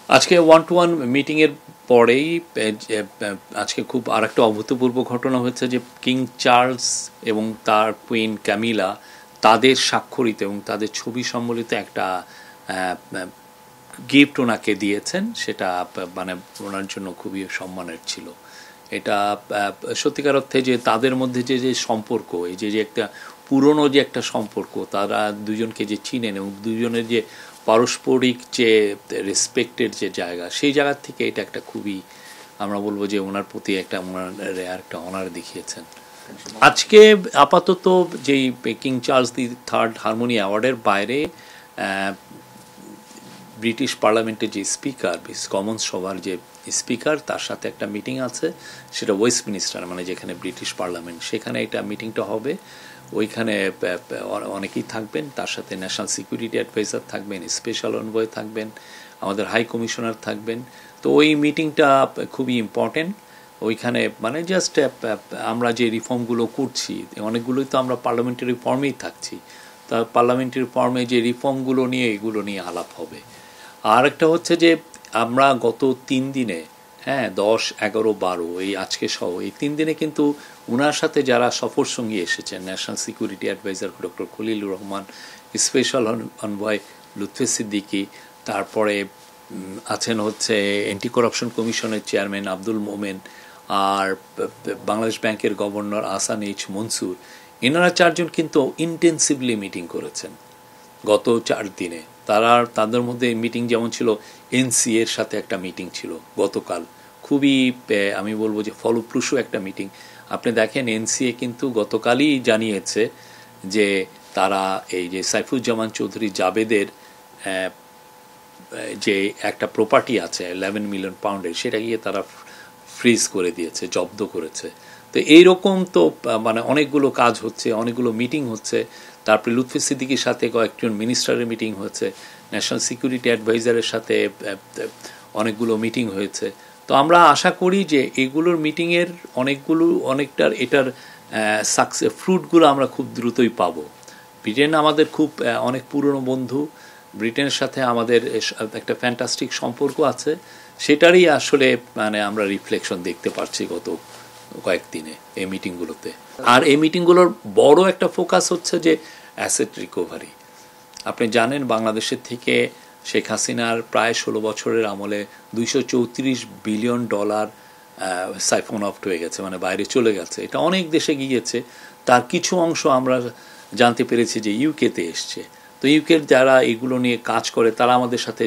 আজকে one two one মিটিংয়ের পরেই আজকে খুব আর একটা অভূতপূর্ব ঘটনা হয়েছে যে কিং চার্লস এবং তার কুইন ক্যামিলা তাদের স্বাক্ষরিত এবং তাদের ছবি সম্বলিত একটা গিফট ওনাকে দিয়েছেন। সেটা মানে ওনার জন্য খুবই সম্মানের ছিল। এটা সত্যিকার অর্থে যে তাদের মধ্যে যে যে সম্পর্ক, এই যে যে একটা পুরনো যে একটা সম্পর্ক, তারা দুজনকে যে চিনেন এবং দুজনের যে পারস্পরিক যে রেসপেক্টের যে জায়গা, সেই জায়গার থেকে এটা একটা খুবই আমরা বলবো যে ওনার প্রতি একটা ওনার একটা অনার দেখিয়েছেন। আজকে আপাতত যেই King Charles the third harmony অ্যাওয়ার্ডের বাইরে ব্রিটিশ পার্লামেন্টের যে স্পিকার, কমন্স সভার যে স্পিকার, তার সাথে একটা মিটিং আছে। সেটা ওয়েস্টমিনিস্টার, মানে যেখানে ব্রিটিশ পার্লামেন্ট, সেখানে এটা মিটিংটা হবে। ওইখানে অনেকেই থাকবেন, তার সাথে ন্যাশনাল সিকিউরিটি অ্যাডভাইজার থাকবেন, স্পেশাল এনভয় থাকবেন, আমাদের হাই কমিশনার থাকবেন। তো ওই মিটিংটা খুবই ইম্পর্টেন্ট। ওইখানে মানে জাস্ট আমরা যে রিফর্মগুলো করছি, অনেকগুলোই তো আমরা পার্লামেন্টারি ফর্মেই থাকছি, তা পার্লামেন্টারি ফর্মে যে রিফর্মগুলো নিয়ে এগুলো নিয়ে আলাপ হবে। আর একটা হচ্ছে যে আমরা গত 3 দিনে 10, 11, 12 এই আজকে সহ এই 3 দিনে কিন্তু ওনার সাথে যারা সফর সঙ্গী এসেছেন, national security adviser doctor Khalilur Rahman, special envoy Lutfe Siddiqui, তারপরে আছেন হচ্ছে অ্যান্টি করাপশন কমিশনের চেয়ারম্যান আব্দুল মোমেন, আর বাংলাদেশ ব্যাংকের গভর্নর আহসান এইচ মনসুর। এনারা 4 জন কিন্তু ইন্টেন্সিভলি মিটিং করেছেন গত 4 দিনে। তাদের মধ্যে মিটিং যেমন ছিল, এনসিএ এর সাথে একটা মিটিং ছিল গতকাল, খুবই আমি বলবো যে ফলপ্রসূ একটা মিটিং। আপনি দেখেন এনসিএ কিন্তু গতকালই জানিয়েছে যে তারা এই যে সাইফুজ্জামান চৌধুরী জাবেদের যে একটা প্রপার্টি আছে 11 মিলিয়ন পাউন্ডের, সেটা গিয়ে তারা ফ্রিজ করে দিয়েছে, জব্দ করেছে। তো এইরকম তো মানে অনেকগুলো কাজ হচ্ছে, অনেকগুলো মিটিং হচ্ছে। তারপরে লুৎফে সিদ্দিকীর সাথে কয়েকজন মিনিস্টারের মিটিং হয়েছে, ন্যাশনাল সিকিউরিটি অ্যাডভাইজারের সাথে অনেকগুলো মিটিং হয়েছে। তো আমরা আশা করি যে এগুলোর মিটিংয়ের অনেকটার এটার সাকসেস ফ্রুটগুলো আমরা খুব দ্রুতই পাবো। ব্রিটেন আমাদের খুব অনেক পুরনো বন্ধু, ব্রিটেনের সাথে আমাদের একটা ফ্যান্টাস্টিক সম্পর্ক আছে, সেটারই আসলে মানে আমরা রিফ্লেকশন দেখতে পাচ্ছি গত কয়েকদিনে এই মিটিংগুলোতে। আর এই মিটিংগুলোর বড় একটা ফোকাস হচ্ছে যে অ্যাসেট রিকভারি। আপনি জানেন বাংলাদেশের থেকে শেখ হাসিনার প্রায় 16 বছরের আমলে $234 বিলিয়ন সাইফন অফ হয়ে গেছে, মানে বাইরে চলে গেছে। এটা অনেক দেশে গিয়েছে। তার কিছু অংশ আমরা জানতে পেরেছি যে ইউকেতে এসছে। তো ইউকের যারা এগুলো নিয়ে কাজ করে তারা আমাদের সাথে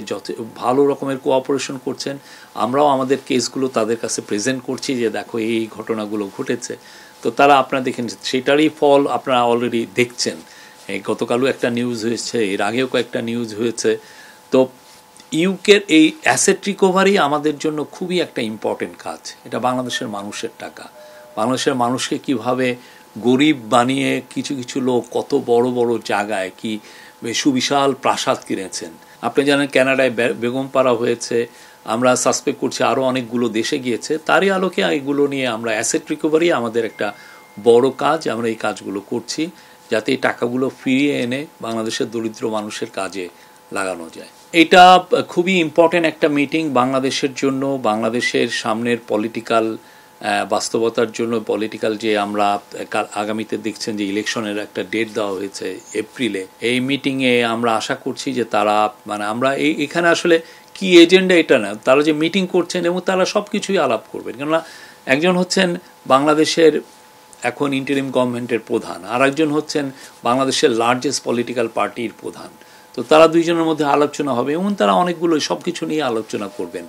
ভালো রকমের কোঅপারেশন করছেন। আমরাও আমাদের কেসগুলো তাদের কাছে প্রেজেন্ট করছি যে দেখো এই ঘটনাগুলো ঘটেছে। তো তারা আপনারা দেখেন, সেটারই ফল আপনারা অলরেডি দেখছেন। গতকালও একটা নিউজ হয়েছে, এর আগেও কয়েকটা নিউজ হয়েছে। তো ইউকের এই অ্যাসেট রিকভারি আমাদের জন্য খুবই একটা ইম্পর্টেন্ট কাজ। এটা বাংলাদেশের মানুষের টাকা। বাংলাদেশের মানুষকে কিভাবে গরিব বানিয়ে কিছু কিছু লোক কত বড় বড় জায়গায় কি সুবিশাল প্রাসাদ কিনেছেন। আপনি জানেন কানাডায় বেগমপাড়া হয়েছে, আমরা সাসপেক্ট করছি আরও অনেকগুলো দেশে গিয়েছে। তারই আলোকে এগুলো নিয়ে আমরা অ্যাসেট রিকভারি আমাদের একটা বড় কাজ, আমরা এই কাজগুলো করছি যাতে এই টাকাগুলো ফিরিয়ে এনে বাংলাদেশের দরিদ্র মানুষের কাজে লাগানো যায়। এটা খুবই ইম্পর্টেন্ট একটা মিটিং বাংলাদেশের জন্য, বাংলাদেশের সামনের পলিটিক্যাল বাস্তবতার জন্য। পলিটিক্যাল যে আমরা আগামীতে দেখছেন যে ইলেকশনের একটা ডেট দেওয়া হয়েছে এপ্রিলে, এই মিটিংয়ে আমরা আশা করছি যে তারা মানে আমরা এখানে আসলে কি এজেন্ডা এটা না, তারা যে মিটিং করছেন এবং তারা সব কিছুই আলাপ করবেন। কেননা একজন হচ্ছেন বাংলাদেশের এখন ইন্টারিম গভর্নমেন্টের প্রধান, আর একজন হচ্ছেন বাংলাদেশের লার্জেস্ট পলিটিক্যাল পার্টির প্রধান। তো তারা দুইজনের মধ্যে আলোচনা হবে এবং তারা অনেকগুলো সব কিছু নিয়ে আলোচনা করবেন।